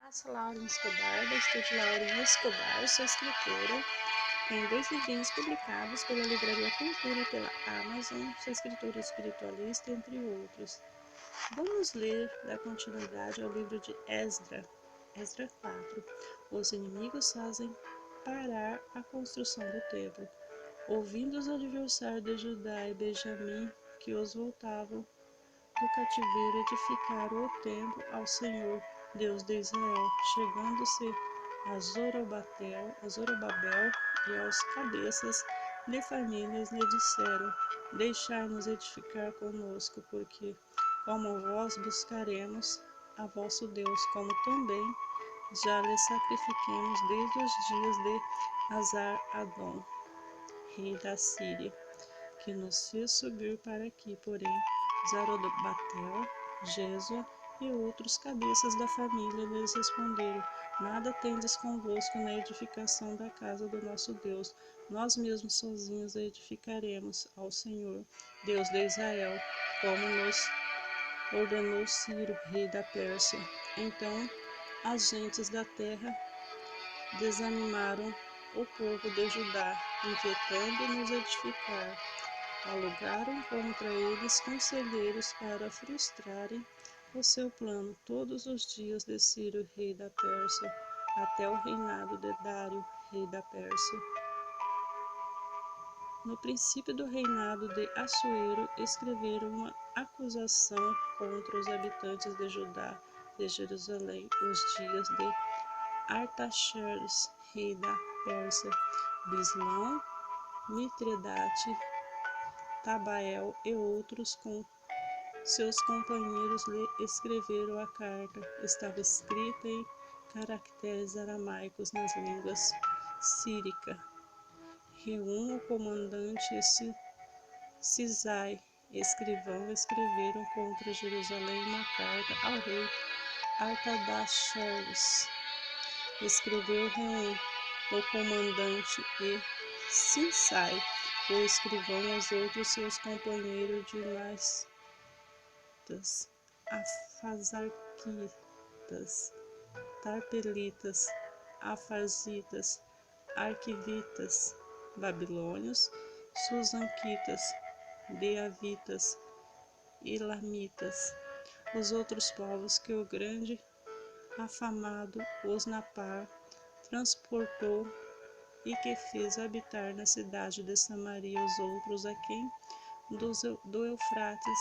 Sou Lauren Escobar, da Estúdio Lauren Escobar, sou escritora. Tenho 2 livrinhos publicados pela Livraria Cultura e pela Amazon, sou escritora espiritualista, entre outros. Vamos ler da continuidade ao livro de Esdra 4. Os inimigos fazem parar a construção do templo. Ouvindo os adversários de Judá e Benjamim que os voltavam do cativeiro, edificaram o templo ao Senhor, Deus de Israel, chegando-se a Zorobabel e aos cabeças de famílias lhe disseram: Deixai-nos edificar conosco, porque, como vós buscaremos a vosso Deus, como também já lhe sacrifiquemos desde os dias de Azar-Adom, rei da Síria, que nos fez subir para aqui, porém Zorobabel, Jesua e outros cabeças da família lhes responderam: Nada tendes convosco na edificação da casa do nosso Deus. Nós mesmos sozinhos a edificaremos ao Senhor, Deus de Israel, como nos ordenou Ciro, rei da Pérsia. Então as gentes da terra desanimaram o povo de Judá, inventando nos edificar. Alugaram contra eles conselheiros para frustrarem o seu plano todos os dias de Ciro, rei da Pérsia, até o reinado de Dário, rei da Pérsia. No princípio do reinado de Assuero, escreveram uma acusação contra os habitantes de Judá, de Jerusalém, os dias de Artaxerxes, rei da Pérsia, Bislão, Mitredate, Tabael e outros com seus companheiros lhe escreveram a carta. Estava escrita em caracteres aramaicos nas línguas sírica. Reum, o comandante, e Cisai, escrivão, escreveram contra Jerusalém uma carta ao rei Artaxerxes. Escreveu Reum, o comandante, e Cisai, o escrivão, aos outros seus companheiros de Mastas, Afazarquitas, Tarpelitas, Afarzitas, Arquivitas, Babilônios, Susanquitas, Beavitas, Elamitas, os outros povos que o grande afamado Osnapar transportou e que fez habitar na cidade de Samaria os outros a quem do Eufrates.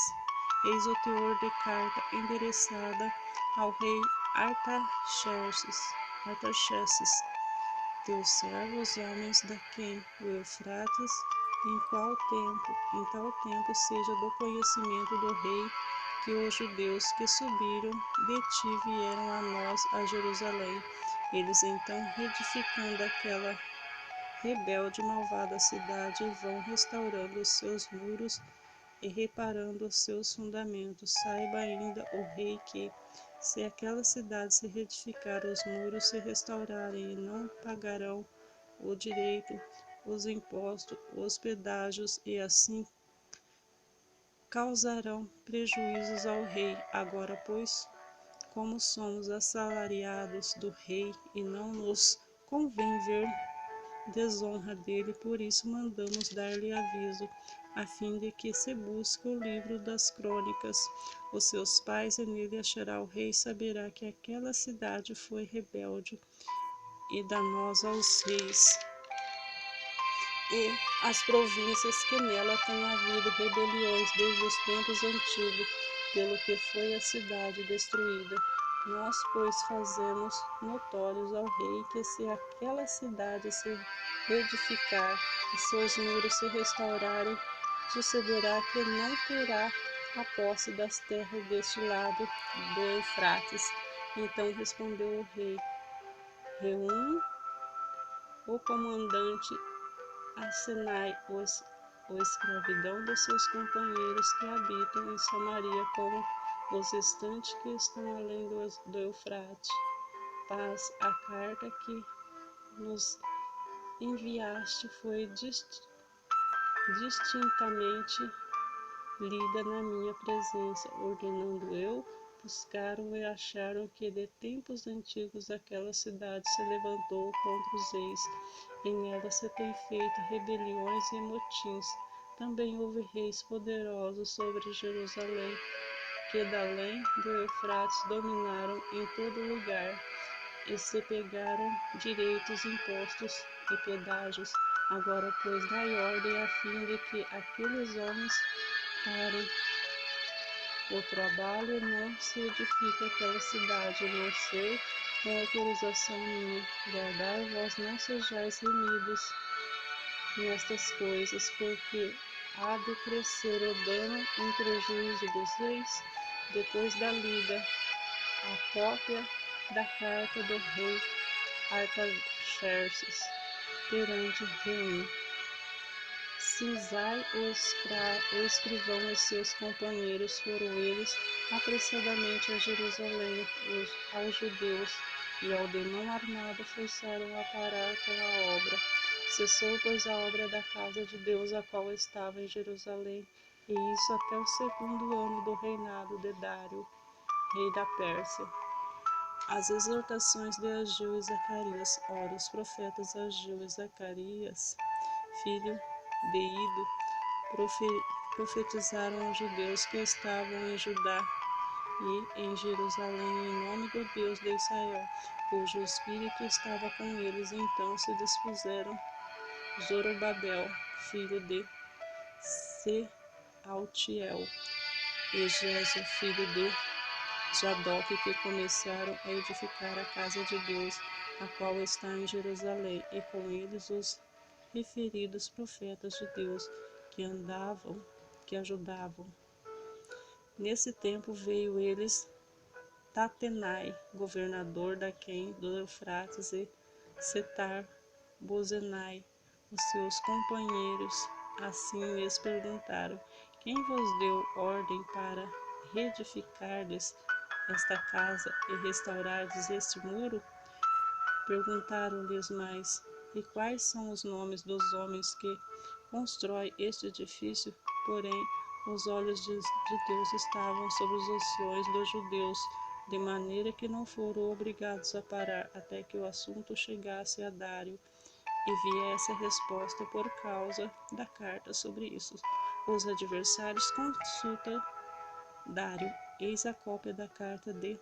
Eis o teor de carta endereçada ao rei Artaxerxes. Teus servos, homens da quem o Eufrates, em tal tempo seja do conhecimento do rei, que os judeus que subiram de ti vieram a nós a Jerusalém. Eles então, reedificando aquela rebelde e malvada cidade, vão restaurando os seus muros e reparando os seus fundamentos. Saiba ainda o rei que, se aquela cidade se reedificar, os muros se restaurarem e não pagarão o direito, os impostos, os pedágios, e assim causarão prejuízos ao rei. Agora, pois, como somos assalariados do rei e não nos convém ver desonra dele, por isso mandamos dar-lhe aviso, a fim de que se busque o livro das crônicas, os seus pais, e nele achará o rei, saberá que aquela cidade foi rebelde e danosa aos reis e às províncias, que nela tem havido rebeliões desde os tempos antigos, pelo que foi a cidade destruída. Nós, pois, fazemos notórios ao rei que, se aquela cidade se reedificar e seus muros se restaurarem, sucederá que não terá a posse das terras deste lado do Eufrates. Então respondeu o rei Reum, o comandante, assinai a escravidão dos seus companheiros que habitam em Samaria, como os restantes que estão além do Eufrates. Paz. A carta que nos enviaste foi distintamente lida na minha presença, ordenando eu, buscaram e acharam que de tempos antigos aquela cidade se levantou contra os reis. Em ela se tem feito rebeliões e motins. Também houve reis poderosos sobre Jerusalém, que da além do Eufrates dominaram em todo lugar, e se pegaram direitos, impostos e pedágios. Agora, pois, dai ordem a fim de que aqueles homens parem o trabalho, não se edifique aquela cidade, a não ser com autorização minha. Guardai vós, não sejais remidos nestas coisas, porque há de crescer o dano em prejuízo dos reis. Depois da lida, a cópia da carta do rei Artaxerxes perante Reum, Cinzai, o escrivão e seus companheiros foram eles apressadamente a Jerusalém, aos judeus, e ao de mão armada forçaram a parar com a obra. Cessou, pois, a obra da casa de Deus, a qual estava em Jerusalém, e isso até o segundo ano do reinado de Dário, rei da Pérsia. As exortações de Ageu e Zacarias. Ora, os profetas Ageu e Zacarias, filho de Ido, profetizaram aos judeus que estavam em Judá e em Jerusalém em nome do Deus de Israel, cujo espírito estava com eles. Então se dispuseram Zorobabel, filho de Sealtiel, e Jézia, filho de Jadoque, que começaram a edificar a casa de Deus, a qual está em Jerusalém, e com eles os referidos profetas de Deus que ajudavam. Nesse tempo veio eles Tatenai, governador daquém do Eufrates, e Setar-Bozenai, os seus companheiros. Assim lhes perguntaram: quem vos deu ordem para reedificardes esta casa e restaurardes este muro? Perguntaram-lhes mais: e quais são os nomes dos homens que constroem este edifício? Porém, os olhos de Deus estavam sobre os anciões dos judeus, de maneira que não foram obrigados a parar até que o assunto chegasse a Dário e viesse a resposta por causa da carta sobre isso. Os adversários consultam Dário. Eis a cópia da carta de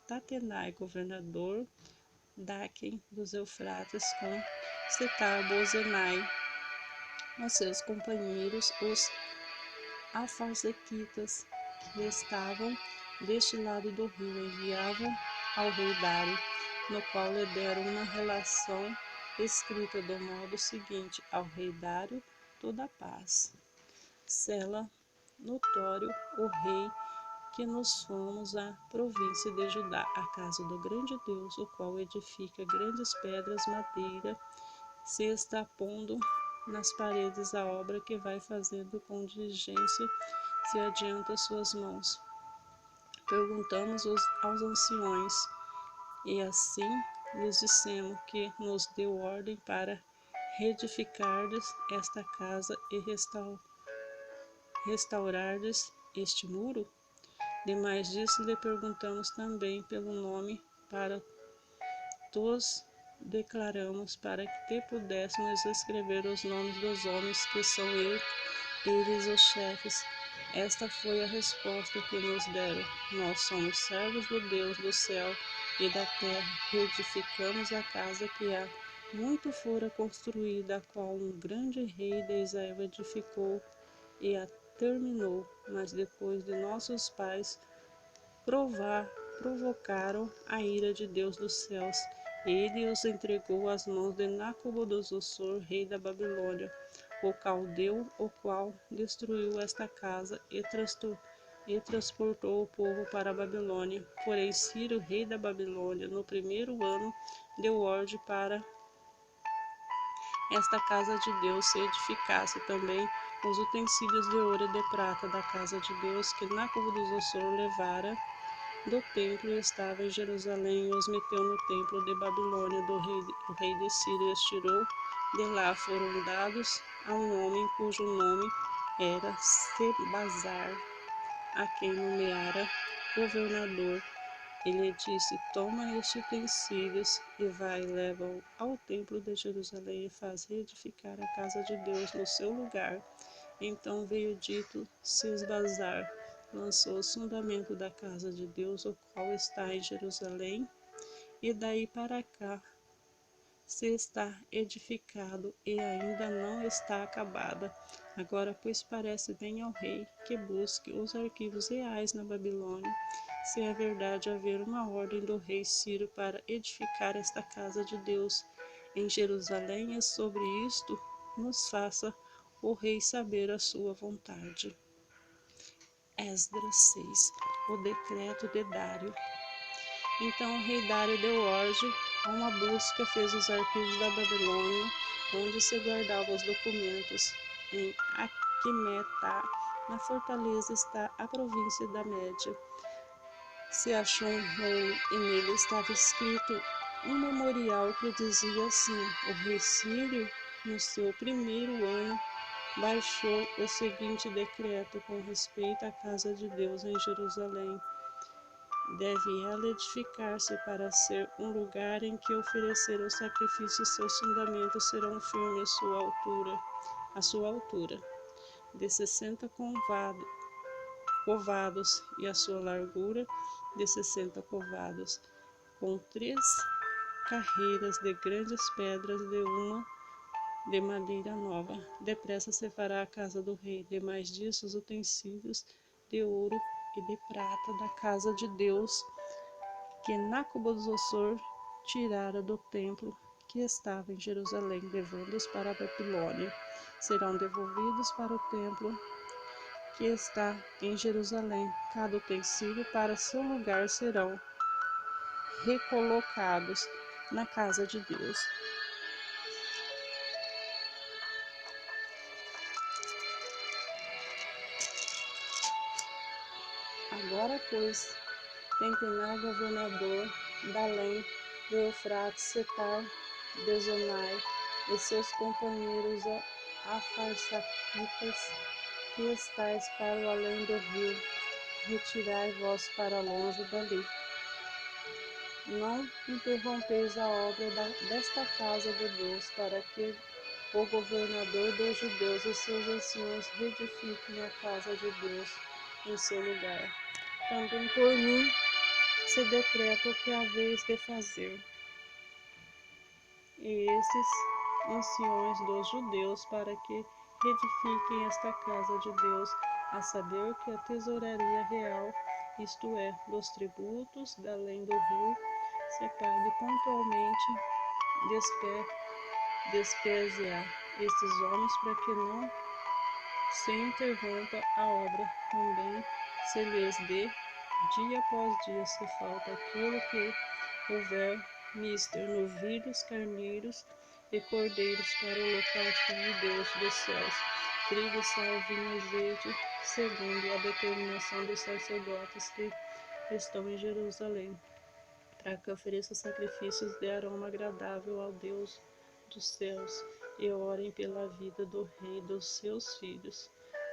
Tatenai, governador Daquém dos Eufrates, com Setar-Bozenai, os seus companheiros, os Afarzequitas, que estavam deste lado do rio, enviavam ao rei Dário, no qual lhe deram uma relação escrita do modo seguinte: ao rei Dário toda a paz. Sela, notório o rei, que nos fomos à província de Judá, a casa do grande Deus, o qual edifica grandes pedras, madeira, se está pondo nas paredes a obra que vai fazendo com diligência, se adianta suas mãos. Perguntamos aos anciões, e assim lhes dissemos que nos deu ordem para reedificardes esta casa e restaurardes este muro. Demais disso, lhe perguntamos também pelo nome, para tos declaramos, para que te pudéssemos escrever os nomes dos homens que são eles os chefes. Esta foi a resposta que nos deram: nós somos servos do Deus do céu e da terra, reedificamos a casa que há muito fora construída, a qual um grande rei de Israel edificou e a terminou, mas depois de nossos pais provocaram a ira de Deus dos céus, ele os entregou às mãos de Nabucodonosor, rei da Babilônia, o caldeu, o qual destruiu esta casa e transportou o povo para a Babilônia. Porém, Ciro, rei da Babilônia, no primeiro ano, deu ordem para esta casa de Deus se edificasse também os utensílios de ouro e de prata da casa de Deus que Nabucodonosor levara do templo e estava em Jerusalém, e os meteu no templo de Babilônia do rei de Síria, e os tirou de lá. Foram dados a um homem cujo nome era Sebazar, a quem nomeara governador. Ele disse: toma estes utensílios e vai, leva-o ao templo de Jerusalém e faz reedificar a casa de Deus no seu lugar. Então veio dito Sesbazar, lançou o fundamento da casa de Deus, o qual está em Jerusalém, e daí para cá se está edificado e ainda não está acabada. Agora, pois, parece bem ao rei que busque os arquivos reais na Babilônia, se é verdade haver uma ordem do rei Ciro para edificar esta casa de Deus em Jerusalém, e sobre isto nos faça o rei saber a sua vontade. Esdras 6. O decreto de Dário. Então o rei Dário deu ordem a uma busca, fez os arquivos da Babilônia, onde se guardavam os documentos. Em Aquimeta, na fortaleza, está a província da Média. Se achou um rolo e nele estava escrito um memorial que dizia assim: o rei Sírio, no seu primeiro ano, baixou o seguinte decreto com respeito à casa de Deus em Jerusalém. Deve ela edificar-se para ser um lugar em que oferecer o sacrifício, seus fundamentos serão firmes à sua altura, de 60 covados, e a sua largura de 60 covados, com 3 carreiras de grandes pedras, de uma de madeira nova. Depressa se fará a casa do rei. Demais disso, os utensílios de ouro e de prata da casa de Deus, que Nabucodonosor tirara do templo que estava em Jerusalém, levando-os para a Babilônia, serão devolvidos para o templo que está em Jerusalém. Cada utensílio para seu lugar serão recolocados na casa de Deus. Agora, pois, Tentenai, governador da além do Eufrates, Setar, Bezonai e seus companheiros afarsaquitas, que estáis para o além do rio, retirai-vos para longe dali. Não interrompeis a obra desta casa de Deus, para que o governador dos judeus e seus anciãos reedifiquem a casa de Deus em seu lugar. Também por mim se decreta o que haveis de fazer. E esses anciões dos judeus, para que reedifiquem esta casa de Deus, a saber que a tesouraria real, isto é, dos tributos da além do rio, se pague pontualmente, despese-a estes homens, para que não se interrompa a obra. Também se lhes dê dia após dia, se falta aquilo que houver mister, novilhos, carneiros e cordeiros para o holocausto de Deus dos céus, trigo, sal, vinho, azeite, segundo a determinação dos sacerdotes que estão em Jerusalém, para que ofereçam sacrifícios de aroma agradável ao Deus dos céus, e orem pela vida do rei e dos seus filhos.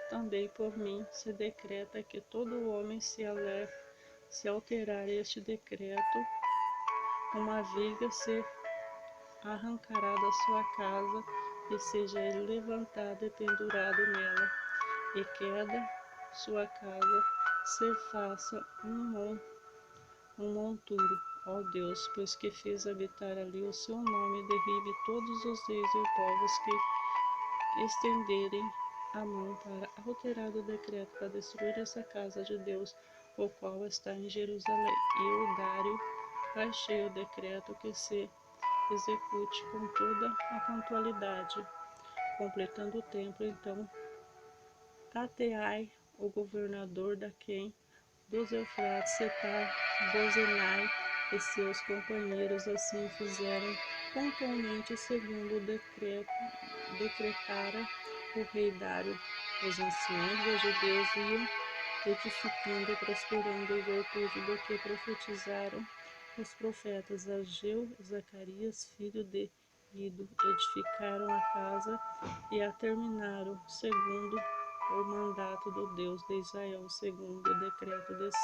Também por mim se decreta que todo homem se alterar este decreto, uma viga se arrancará da sua casa, e seja ele levantado e pendurado nela, e queda sua casa, se faça um monturo, ó Deus, pois que fez habitar ali o seu nome, derribe todos os reis e povos que estenderem a mão para alterar o decreto para destruir essa casa de Deus, o qual está em Jerusalém. E o Dário baixei o decreto que se execute com toda a pontualidade, completando o templo. Então Tateai, o governador daquém dos Eufrates, Setar, Bozenai e seus companheiros assim fizeram pontualmente segundo o decretara o rei Dário. Os anciãos dos judeus iam edificando e prosperando em virtude do que profetizaram os profetas Ageu e Zacarias, filho de Ido. Edificaram a casa e a terminaram segundo o mandato do Deus de Israel, segundo o decreto de